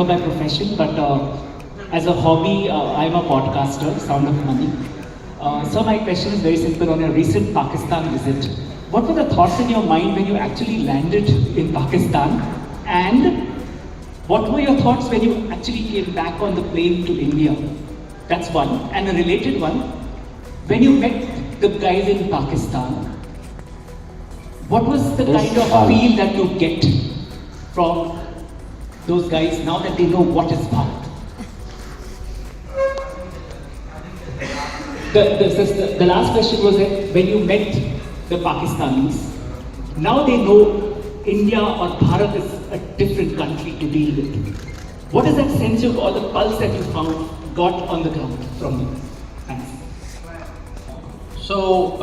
banker by profession, but as a hobby, I'm a podcaster, Sound of Money. So my question is very simple. On your recent Pakistan visit, what were the thoughts in your mind when you actually landed in Pakistan? And what were your thoughts when you actually came back on the plane to India? That's one. And a related one, when you met the guys in Pakistan, what was the kind of feel that you get from those guys now that they know what is Bharat? The last question was that when you met the Pakistanis, now they know India or Bharat is a different country to deal with. What is that sense you got, the pulse that you got on the ground from them? Thanks. So,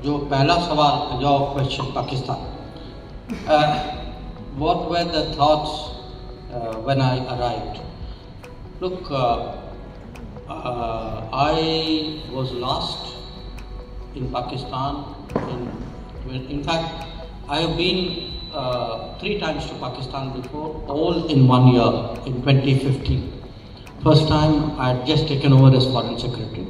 जो पहला सवाल, जो question Pakistan. What were the thoughts when I arrived? Look, I was lost in Pakistan. In fact, I have been 3 times to Pakistan before, all in 1 year, in 2015. First time I had just taken over as Foreign Secretary.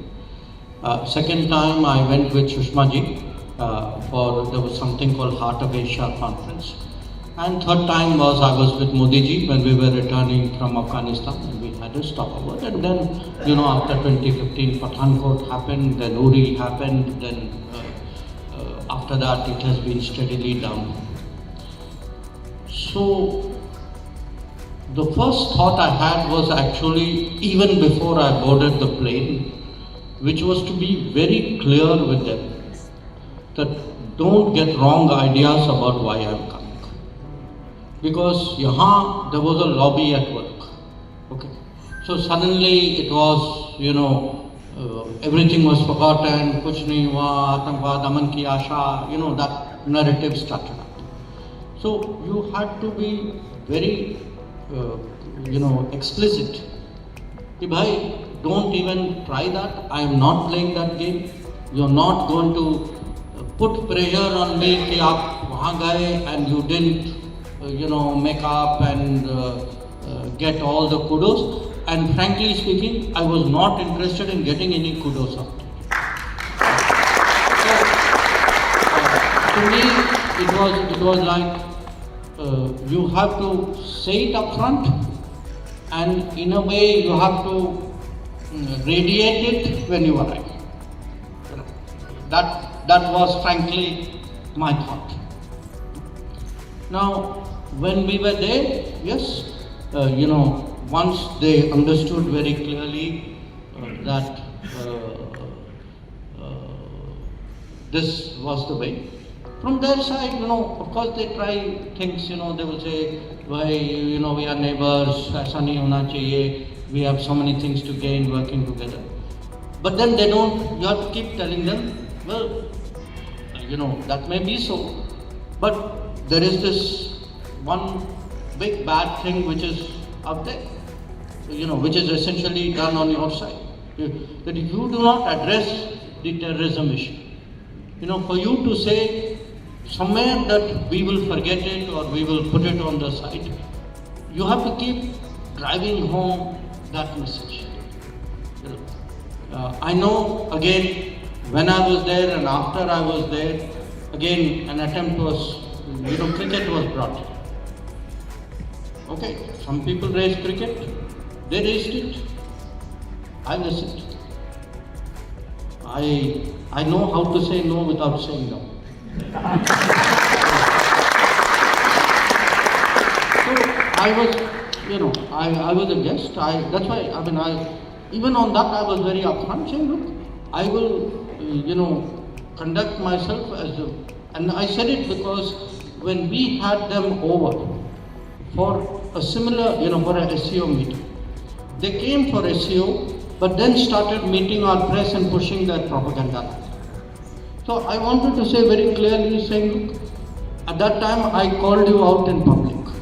Second time I went with Sushma ji there was something called Heart of Asia conference. And third time was I was with Modi ji when we were returning from Afghanistan and we had a stopover. And then, after 2015 Pathankot happened, then Uri happened, then after that it has been steadily down. So the first thought I had was actually even before I boarded the plane, which was to be very clear with them that don't get wrong ideas about why I'm coming. Because yahan there was a lobby at work. Okay. So suddenly it was, everything was forgotten, kuch nahi hua, atangwad, aman ki asha, that narrative started up. So you had to be very, explicit. Ki bhai, don't even try that. I am not playing that game. You're not going to put pressure on me ki aap wahan gaye and you didn't, make up and get all the kudos. And frankly speaking, I was not interested in getting any kudos out. So, to me, it was like you have to say it up front, and in a way you have to radiate it when you arrive. That was frankly my thought. Now, when we were there, yes, once they understood very clearly that this was the way. From their side, of course they try things, they will say, why, we are neighbors, aisa nahi hona chahiye, we have so many things to gain working together. But then they don't, you have to keep telling them, well, that may be so, but there is this one big bad thing which is out there, which is essentially done on your side. That if you do not address the terrorism issue, for you to say somewhere that we will forget it or we will put it on the side, you have to keep driving home that message. I know, again, when I was there and after I was there, again an attempt was, cricket was brought. Okay, some people raised cricket, they raised it, I listened. I know how to say no without saying no. So I was, I was a guest. That's why, even on that I was very upfront saying, look, I will, conduct myself and I said it because when we had them over for a similar, for a SCO meeting, they came for SCO, but then started meeting our press and pushing that propaganda. So I wanted to say very clearly, saying, look, at that time I called you out in public.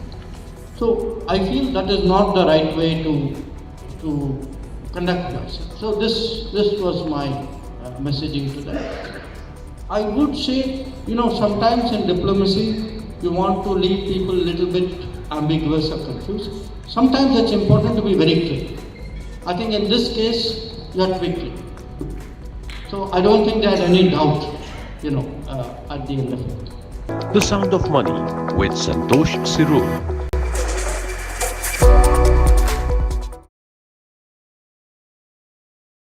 So I feel that is not the right way to conduct yourself. So this was my messaging to them. I would say, sometimes in diplomacy, you want to leave people a little bit ambiguous or confused. Sometimes it's important to be very clear. I think in this case, you have to be clear. So I don't think there's any doubt, at the end of it. The Sound of Money with Santosh Sirur.